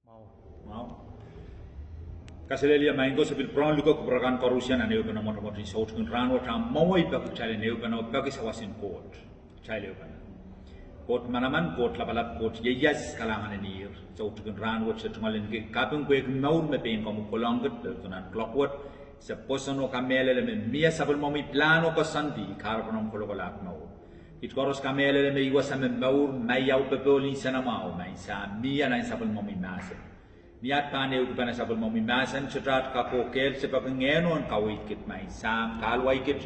Mau. Kaselelia maingo sebil pron luka keberkan korusian ane upana motor resort kun ranwa tam mau ipak chale ne upana upaki sawasin court chale upana court manaman court lapalap court yeyas kalangan nir so kun ranwa chetmalin ke kapung kue maur me pen kamu kolonget tunan clockwork se posono kamele le mia sabel momi plano pasanti karbonom kolokolak mau it koros kamele le me iwasame maur mayau pepoli sanamau mai sa mia na sabel momi mase niat pane upana sabel momi masan cetrat kako kel sebab ngenon kawit kit mai sam kalwai kit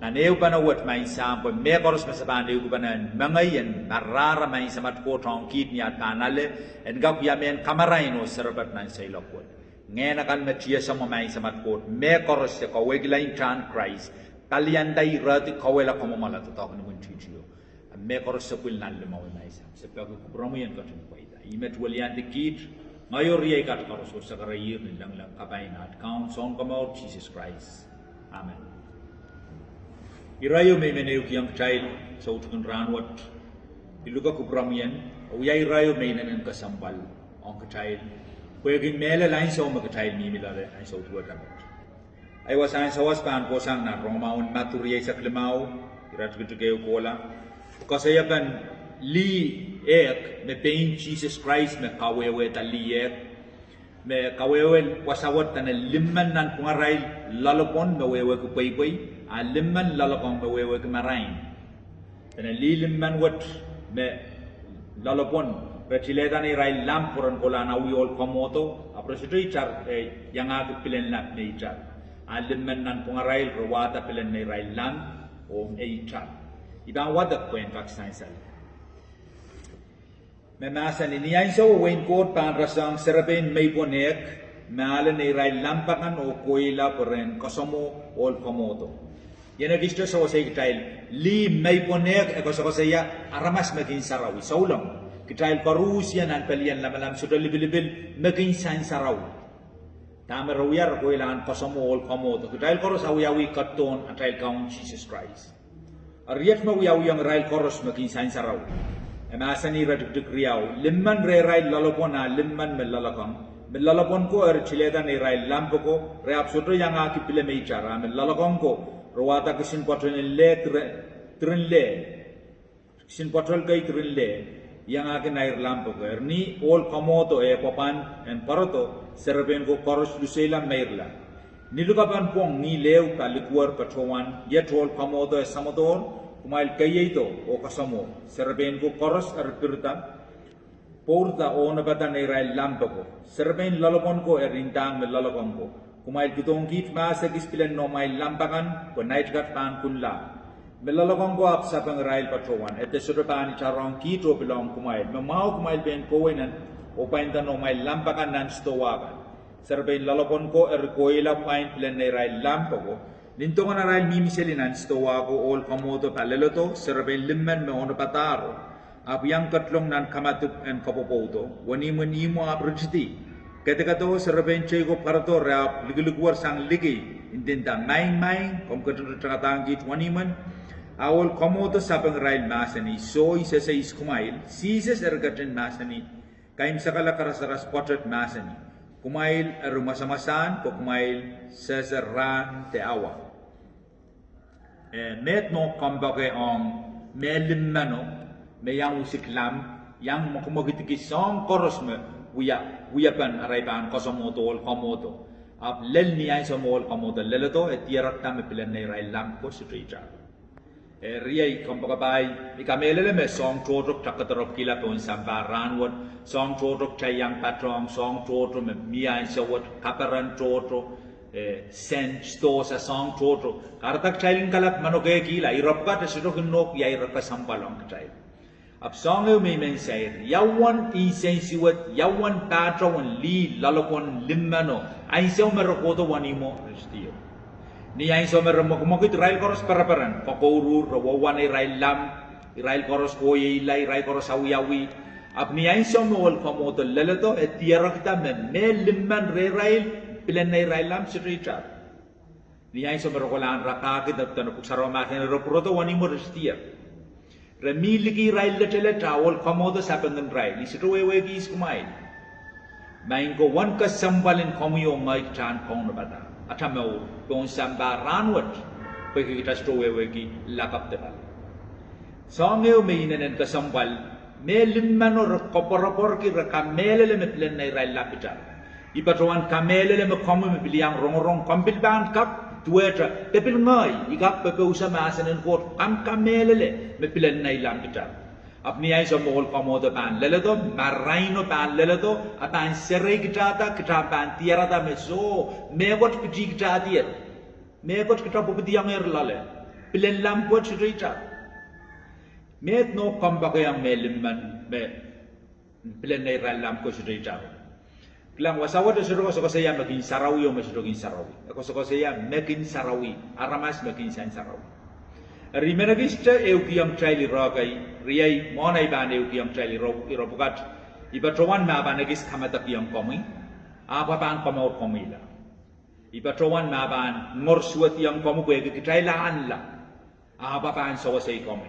na ne upana wat mai sam po me koros masabane upana mangayen barara mai samat ko tong kit niat panale en gap yamen kamaraino serbat nan sailokot ngena kan metia sama mai samat ko me koros se ko weglain tran Christ kalian dai rati kawela komo mala to tak nun chichio me koros se pul nan le mau mai sam sebab ko promoyen ko tin koida imet walian dikit mayoria ikat koros usakara yir nilang lang kabainat count song kamau Jesus Christ. Amen. Irayo may menayuk yang child sa utukun ranwat iluga kubramian uyay irayo may nanan kasambal ang child kuwagin mele lain sa umag-child mimilale ay sa utuwa damat ay wasahan sa waspan po sang na romaun maturiyay sa klimaw irat kutugayo kola kasayapan li ek me pain Jesus Christ me kawewe ta li ek me kawewe wasawat tan limman nan pungaray lalopon me wewe ku paypay a limman lalopon me wewe ku marain tan li limman wat me lalopon retile tan iray lampuran kola na wiol komoto apro sitoi char yang aku pilen lap ne char a limman nan pungaray rawata pilen ne iray lam o e char ibang wadak ko en vaccine Memasan ini ay sa wain court pan rasang serapin may ponek maalan ay ray lampakan o kuila peren kasamo ol komoto. Yan ang gusto sa wasay kitayl li may ponek e kasaya aramas maging sarawi saulang kitayl parusyan ang palian lamalam sudah libil maging san saraw. Tama rawiyar kuilaan kasamo ol komoto kitayl koros awiyawi katon at tayl kaun Jesus Christ. Ariyat mawiyawi ang ray koros maging san saraw. Emasani raduk riau limman rai lalopona limman melalakon ko chileda ni rai lampoko re absurdo yang aki pile me icara melalakon ko rawata kisin patron le trinle kisin patron kai trinle yang aki nair lampoko erni all komoto e papan en paroto serben ko koros lusela meirla nilukapan pong ni leu kalikuar patrowan yet all komoto e samotor kumail kaya ito o kasamo serben ko koros arpirta porta o nabatan ay ray lampako serben lalapon ko erintang melalapon ko kumail kitong kit masagis pilan no may lampakan ko night gat pan kunla melalapon ko apsa pang ray patrowan ete sudapan charong kito bilong kumail mamau kumail ben ko wenan o painta no may lampakan nan stowakan serben lalapon ko erkoila pain pilan ay ray lampako Ninto ko na rin mimiselinan stowa ko all kamoto paleloto serben limman me ono pataro ap yang katlong nan kamatup en kapopoto wani mo aprojiti ketika to serben chay ko parato rap ligulukwar sang ligi indinta main kom katulong tangatangit wani man awol kamoto sapang rail masani so isa sa iskumail sises ergatin masani kaim sakala karasaras potret masani kumail rumasa-masaan ko kumail sa ran te awa. Met no kambake ang melimmano me yang usiklam yang makumagitiki song koros me uyapan araypan kasamotol kamoto ap lel ni ay samol kamoto lelato et tiarak tam pilan nay ray lam ko sutrija riyay kambakabay ikamelele me song totok takatarok kila pon sambaran wot song totok chayang patrong song totok me miyay sawot kaparan totok sen sto sa song toto kartak chailing kalap manoke kila irapka ta sidok nok ya irapka sampalong chai ab song me men say yawan insensiwat yawan patron li lalokon limmano ai so merokoto wanimo restio ni ai so mermo kumokit rail koros paraparan pakoru rawawan ai rail lam rail koros koye ilai rail koros awiawi ab ni ai so mol komoto lelato et tiarakta me limman rail pilan na irailam si Richard. Niya sa merokolaan rakakit at tanapok sa ramakin na roproto wani mo restia. Ramili ki rail na tila tawol kamodo sa pangan rail. Isi ruwewe ki is kumain. main ko wan ka sambalin komuyo ngai chan KAUNOPDA atamau don samba ranwat pergi kita stowe wegi lakap teral songeu meinen ka sambal melimmanor koporopor ki rakamele me plen nai rai lapita ipatawan kamele me komu me biliang rong kombil ban kap tueta pepil ngai igap pepe usama asanen kot kamele me plen nai lapita अपनी आई सब मोल कमो तो पान ले तो माराइनो पान ले तो अपान सेरे किटाता किटा पान तियरा ता में सो मेगोट किटी किटाती है मेगोट किटा बुबदी अंगर लाले पिलेन लाम्पोट चिट्टा मेत नो कम बके yang melimman me pilen nei ral lam ko चिट्टा Klang wasawat suruh ko saya makin sarawi o masuk makin sarawi ko saya makin sarawi aramas makin san sarawi Rimenagista eukiam traili rogai, riai monai ban eukiam traili robugat, ibatrowan ma banagis kamatakiam komi, apa ban komau komila. Ibatrowan ma ban ngorsuat yang komu begi traila anla, apa ban sawasai komi.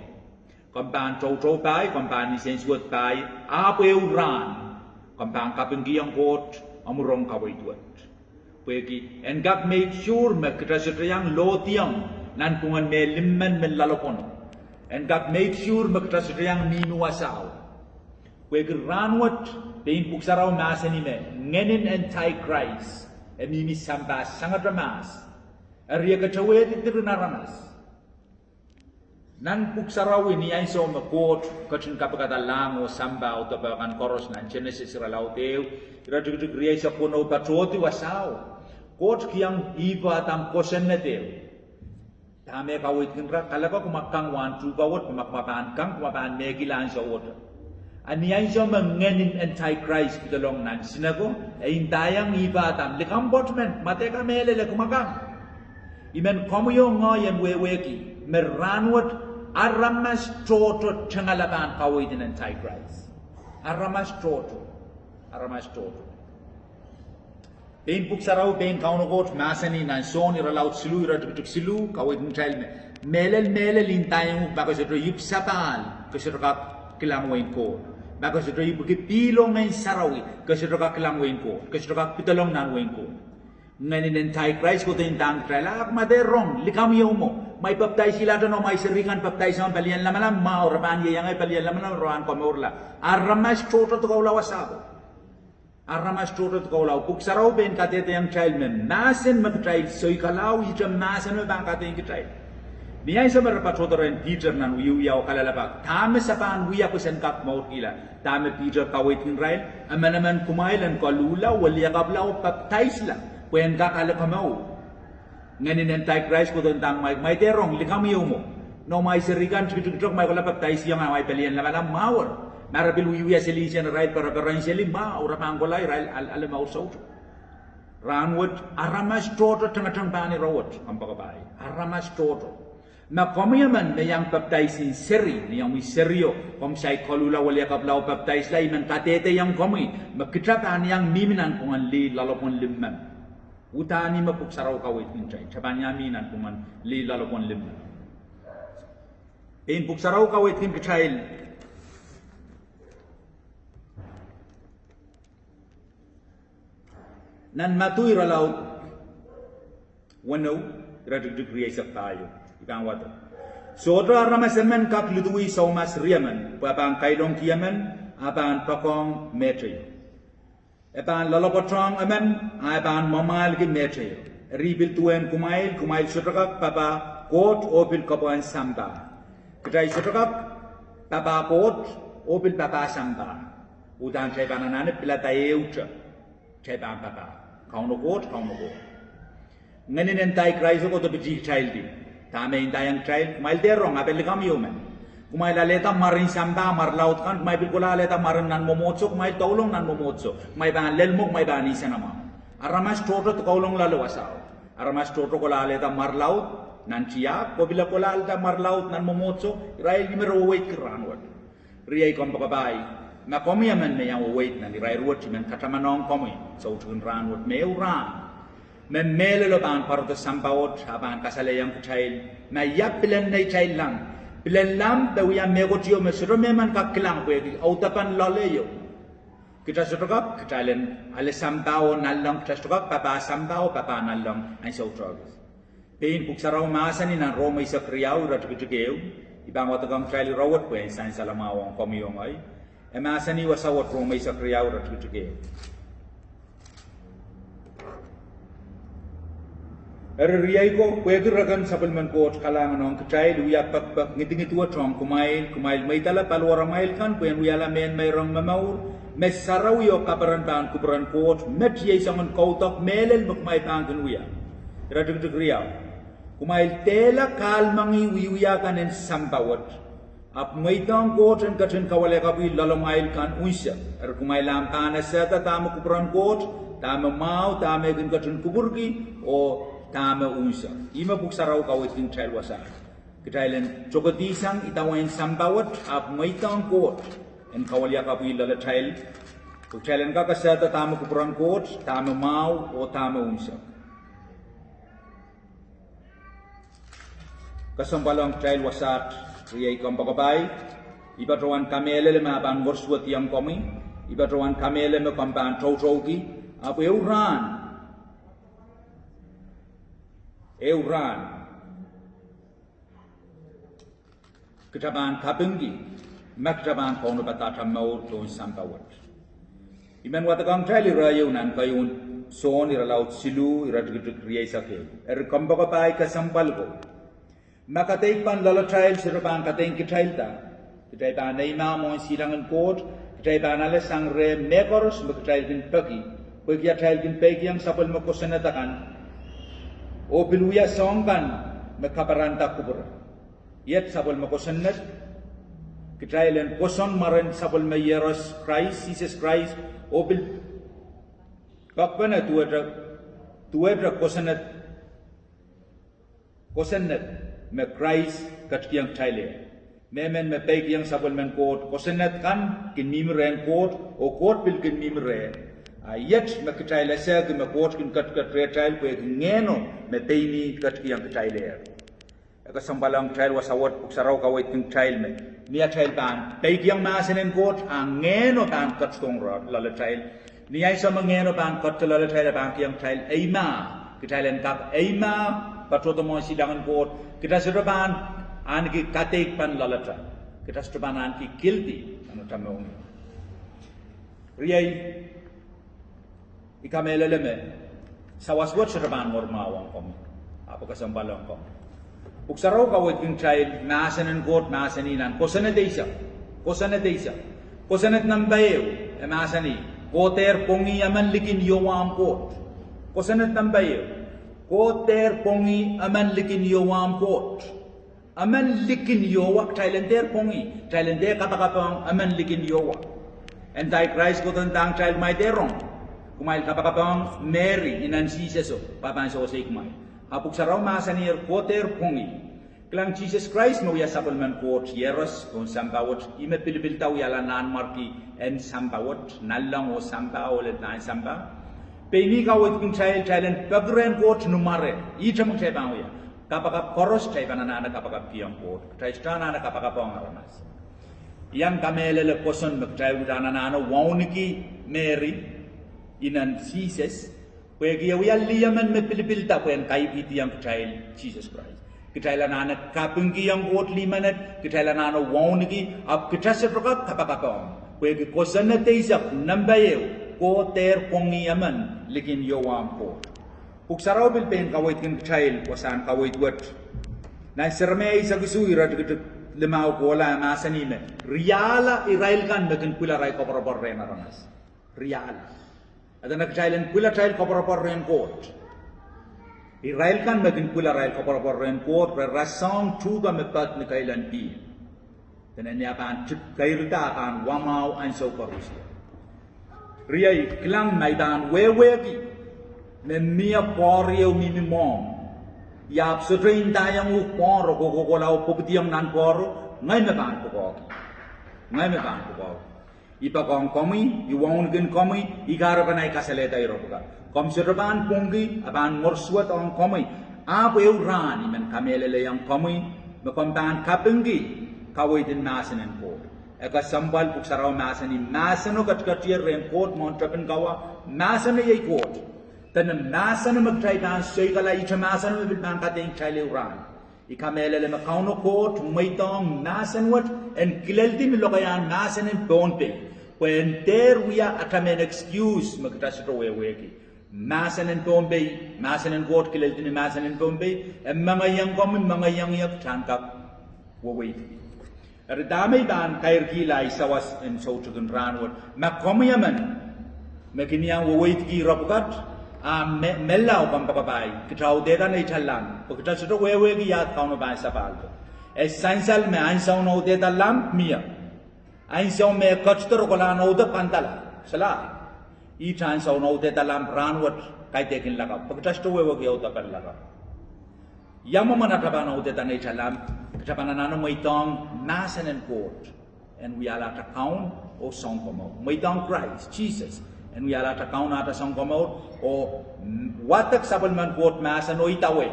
Kompan trau pai, kompan sensuat pai, apa euran, kompan kapenggi yang kot, amurong kawai tuat. Begi engkap make sure makita yang lotiam. Nan pungan me limman men lalokono and got make sure magtas yang minu asaw we granwat bein puksaraw masani me ngenin anti-Christ e mimi samba sangat ramas ariya kacawe titir naramas nan puksaraw ini ay so makot kachin kapagata lang o samba o tabakan koros nan Genesis ralaw teo iradugdug riyay sa puno patroti wasaw kot kiyang iba tam kosen na teo Tame kawit kinra kalaba kumakang wan tu kawat kumakmapan kang kumapan megilan sa water. Aniyan siya mengenin anti-Christ pitalong nan sinago ay intayang iba tam likambotmen mate kamelele kumakang. Imen komuyo ngayon weweki meranwat aramas toto tangalaban kawitin anti-Christ. Aramas toto. Bein puksaraw bein KAUNOPDA masani nan son iralaut silu iratuk silu kawit mchail me melel intayang baka sito yipsapal kasito ka kilangwain ko baka sito yibuki pilong ngayon sarawi kasito ka kilangwain ko kasito ka pitalong nanwain ko ngayon anti-Christ ko tintang trela maderong likam yaw mo may baptize sila doon o may seringan baptize ang palian laman maurapan yang ay palian laman roan komorla aramas toto to kaulawasabo Aramas toto ko law puksaraw ben katete yang child men nasen magtrail soy kalaw ijam nasen me bang katete yang child niyay sa marapatroto ren Peter nan wiyaw kalalabak tame sa pan wiya ko sen kap maut ila tame Peter kawit kin rail amanaman kumailan ko lula wali kablaw baptize la wen ka kalakamaw nganin anti-Christ ko tentang may terong likam mo no may serigan tuk may wala baptize yang may palian la mawar Marabil wiya selisian rail para seli ma ora pangolai rail al mau saut. Ranwat aramas toto tang bani rawat ampakabai. Aramas toto. Na komiaman na yang baptizing seri na yang miserio kom sai kolula wali kablau baptize lai man katete yang komi makitapan yang miminan kungan li lalopon limman. Utani mapuksaraw kawit minjay. Cabanya minan kungan li lalopon limman. In puksaraw kawit kin kachail nan matui ralaw wano radugdug riyay sa tayo ibang wato sodra ramasaman kak ludui saumas riyaman babang kailong kiyaman aban pakong metri eban lalopotong aman aban mamal ki metri ribil tuen kumail sodrakak baba kot opil kapuan samba kedai sodrakak baba kot opil baba samba udan chay bananane pilatay ucha chay baba KAUNOPDA. Ngayon anti-Christ ko to biji child di. Tama intayang child. Kumail derong apel kami yuman. Kumail aleta marin samba marlaut kan. Kumail bilkula aleta marin nan momotso. Kumail taulong nan momotso. Kumail bahan lelmok. Kumail bahan isa nama. Aramas toto to kaulong lalo wasaw. Aramas toto ko aleta marlaut nan siya. Kubila ko aleta marlaut nan momotso. Rai gimero wait kiranwat. Riyay kompakabay. Na komi yaman na yang wait na ni rai ruot man katamanong komi so tun ran wot meuran men melelo ban parto sampawot aban kasale yang child na yap pilen nay child lang pilen lam da wiya megotio mesro meman kaklang pwede autapan laleyo kita sotokap kita len ale sambao nalong kita sotokap papa sambao papa nalong ang so trogis pein puksarau masani na Roma isa kriau rat gejeu ibang watagang trial rawat po san salamawang komiyong ay emasani wasawat Roma isa kriau rat gejeu Riyai ko pwede ragan supplement coach kalangan ng kacay luya pak ngiting ituwa trong kumail may tala palwara mail kan pwen wiyala men may rang mamaur mes saraw yo kabaran ban kubaran coach met yay sangon kautak melel mukmay tangan wiya radug riyaw kumail tela kalmangi wiya kanen sambawat ap may tang coach en katen kawale kabi lalomail kan unsya kumail lam kana seta tamu kubaran coach tamu mau tamu gen katen kuburgi o tama unsa ima buksaraw kawit king trial wasa kitailen jogodisang itawain sambawat ap maitang court en kawalya kapi lala trial kitailen ka kasata tama kupuran court tama mau o tama unsa kasambalang trial wasat riyai kampakabay ibatrawan kamele le mabang gorswat yang komi ibatrawan kamele me kampan tautoki ap euran ketaban kapenggi maktaban KAUNOPDA tamaur don sampawat iman watagang trali rayo nan kayun son iralaut silu iradgit riyai sake kambaka pai ka sampal ko makatay pan lala trial siraban kateng kitrail ta kitay ba neima mo silangan court kitay ba nale sangre mekors maktrail din pagi pagya trial din pagi yang sapal mo ko sanatakan o biluya songkan mekabaranta kubur yet sabol makosannat kitrailen koson maran sabol mayeros Christ Jesus Christ o bil kapana tuwedra kosannat me Christ katkiyang Thailand memen me pegiyang sabol men court kosannat kan kin mimren court o court bil kin mimren yet makitaila sag me court kin kat trial ko ngeno me peini kat yang trial ka sambalang trial wasawat uksaraw kawait kin trial me niya trial ban pegi yang masenen court ang ngeno ban kat tong lala trial niya sa mangeno ban kat lala trial ban yang trial eima kitailen kap eima patroto mo sidangan court kita sedaban an ki katek pan lala trial kita sedaban an ki guilty ano tamong riyai ikameleleme sawaswat siraban mormawang kom apa kasambalang kom uksaraw kawit king child masanen court masaninan kosanat nambayo masani koter pongi aman likin yowam court kosanat nambayo koter pongi aman likin yowam court aman likin yowak thailander pongi thailander katakapang aman likin yowa antichrist ko tang child may derong kumail kapakapang Mary inan Jesus papan so kumay apuk saraw masanir koter pongi klang Jesus Christ no ya sapulman court yeros on sampawot ime pilipil taw yala nan marki en sampawot nalang o sampaw le nan sampa peni kawit king child pagren court numare itam chebang ya kapakap koros chay banana kapakap piyang court traistana na kapakapong aranas yang kamelele koson magchay udana nano wauniki Mary inan Jesus pwegi yaman me pilipilta pwen kaipiti yang child Jesus Christ kitailan anak kapunggi yang got limanat kitailan ana waunigi ap kitase prokap kapakapong pwegi kosana teisak nambayew ko ter pongi yaman likin yowam ko puksaraw bil pen kawait kin child kosan kawait wat na sermei sa gisuira de lemau ko la masanime riala irail kan mekin pula rai ko propor rena ranas riala ada nak child pula child ko propor ren court irail kan mekin pula rai ko propor ren court per rasang chuga me pat ni kailan pi dan ni apan kairta kan wamau an so korus riai klang maidan wewebi memia porio minimum yap setrain tayang u poro ko lau poptiam nan poro ngai me ban ko ipakong komi iwon gen komi igaro kanai kasale dai roka kom serban pongi aban morswat on komi apo euran men kamelele yang komi me komban kapenggi kawidin nasen ko eka sambal puksaraw masani masano kat ren court montrapen kawa masano yai court tan masano magtay kan soy kala ita masano bil ban kating chile ran ikamele le makauno court maitong masan wat and kilelti mi lokayan masan en ponpe when there we are atamen excuse magtasro weweki masan en pombe masan en court kilelti ni masan en pombe en mga yang yak tangkap wawait erdamay ban kair gilay sawas en sotugun ranwat makomiyaman makiniang wawait ki rapukat mellaw pampakabay kitaw deta na italan pagkita sito wewe ki yat kauno ba sa palto essential me ansaw no deta lamp mia ansaw me kachtor ko la no da pantala sala I ansaw no deta lamp ranwat kay tekin laka pagkita sito wewe ki yauta kan laka yamo manataba no deta na italan kita pananano maitong masan and court and we are at account o song komo maitong Christ Jesus and we are at account at a song komot o watak sabelman quote masan o itawen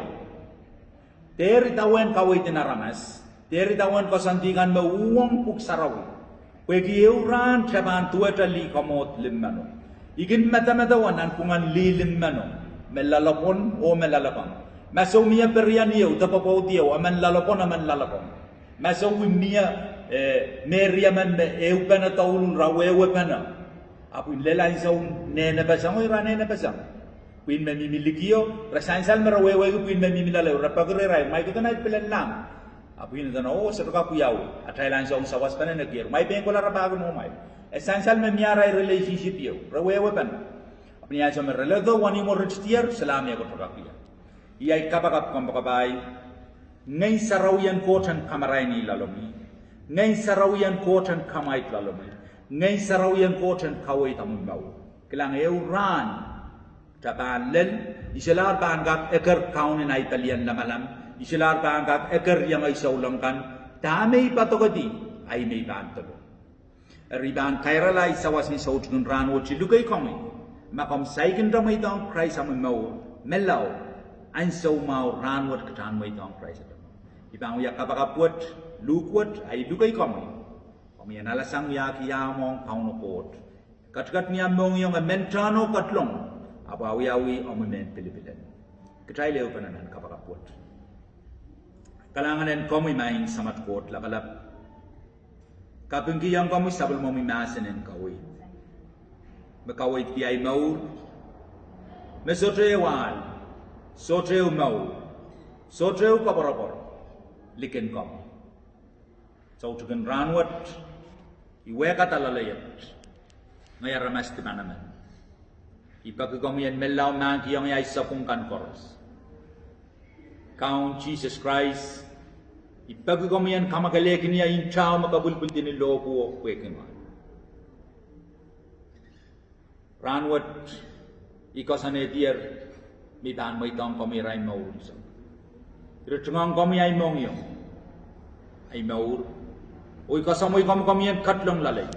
ter itawen kaway tinaramas ter itawen kasantigan mauwang puksarawi pwegi euran traban tuwetali komot limmano igin matamadawan ang kungan lilimano melalapon o melalapang masaw miya perian iyo tapapaw tiyo aman lalapon masaw miya meria man eupana taulun rawewe pana apo inlelain sa nena pasang o nena pasang kuin mamimilikyo rasain sal marawewe kuin mamimilalaw rapagreray may kita na Pilen lang apo yun na sa tuka kuyaw at kailan sa sawas pa na nagyero may pengko la rapago mo may esan sal mamiyara relationship yo rawewe pan apo niya sa maralado wani mo rechtier salami ako tuka kuya iyay kapakap kampakabay ngay sarawian kotan kamaray ni lalomi ngay sarawian kotan kamay lalomi ngay sarawian kotan kaway tamumbaw kilang euran taban lel isilar bangak eker kaunin ay Italian na malam isilar bangak eker yang ay saulangkan damay patogadi ay may bantago riban kairalay sawas ni sautun rano chilugay kami makamsaykin ramay daw Christ amumaw melaw ansaw mau ranwat katan may daw Christ ibang uyak kapakapwat lukwat ay lugay kami kami nalasang yakiyamong KAUNOPDA katkat niya mong yung mentano katlong abawi-awi o men Pilen katay leo pananan kapakapot kalanganen kami maing samat kot lakalap kapinggiyang kami sabal mo mimasanen kawit makawit piyay maur mesotrewan sotreu maur sotreu kaparapor liken kami sautugan ranwat iweka talalayat ngayar ramas di manaman ipagkagamian melaw na kiyang ay sapungkan koros count Jesus Christ ipagkagamian kamagalekin niya yung chow makabulbul din ni lopo o kwekima ranwat ikasanetier mitan mo itong kamiray maur iratungang kami ay mong yung ay maur Uy kasamoy kami yan katlong lalay.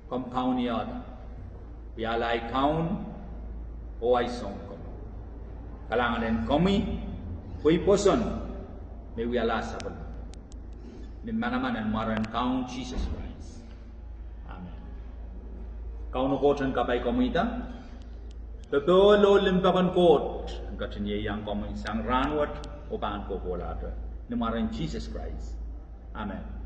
Kaun yata. Piyala ay kaun o ay song ko. Kalanganin kami. Uy poson. May wiyala sa pala. Nimanaman ang maran kaun Jesus Christ. Amen. KAUNOPDA kapay komita. Totoo limpakan kot. Ang katinyayang kami sang ranwat o paan ko polata. Nimaran Jesus Christ. Amen.